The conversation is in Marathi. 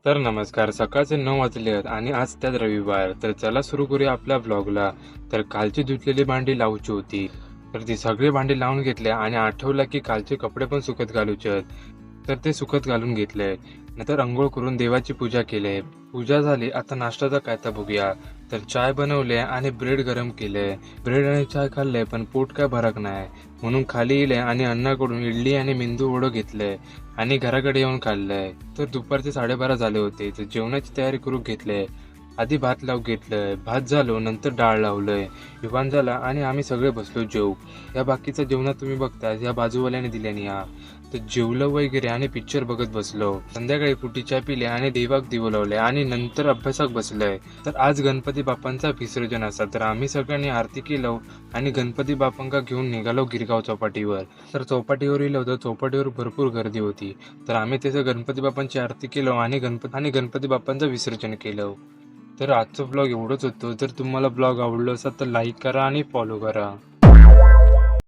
तर नमस्कार. सकाळचे 9 वाजले आहेत आणि आज त्यात रविवार. तर चला सुरू करूया आपल्या ब्लॉगला. तर कालची धुतलेली भांडी लावूची होती. तर ती सगळी भांडी लावून घेतली आणि आठवलं की कालचे कपडे पण सुकत घालूचे आहेत. तर ते सुकत घालून घेतले. नंतर अंघोळ करून देवाची पूजा केली. पूजा झाली. आता नाश्त्याचं काय तर बघूया. तर चाय बनवले आणि ब्रेड गरम केले. ब्रेड आणि चाय खाल्ले पण पोट काय भरक नाही. म्हणून खाली येले आणि अण्णाकडून इडली आणि मेंदू वडं घेतले आणि घराकडे येऊन खाल्लंय. तर दुपारचे 12:30 झाले होते. तर जेवणाची तयारी करून घेतले. आधी भात लावून घेतलंय. भात झालो नंतर डाळ लावलंय. विवान झाला आणि आम्ही सगळे बसलो जेवू. या बाकीचं जेवणात तुम्ही बघताय या बाजूवाल्याने दिल्याने या. तर जेवलं वगैरे आणि पिक्चर बघत बसलो. संध्याकाळी फुटी चहा पिले आणि देवाक दिवो लावले आणि नंतर अभ्यासाक बसलोय. तर आज गणपती बाप्पांचा विसर्जन असा. तर आम्ही सगळ्यांनी आरती केलो आणि गणपती बाप्पांका घेऊन निघालो गिरगाव चौपाटीवर. तर चौपाटीवर येलो तर चौपाटीवर भरपूर गर्दी होती. तर आम्ही तिथे गणपती बाप्पांची आरती केलो आणि गणपती बाप्पांचं विसर्जन केलं. तर आजचं ब्लॉग एवढंच होतं. जर तुम्हाला ब्लॉग आवडला असेल तर लाईक करा आणि फॉलो करा.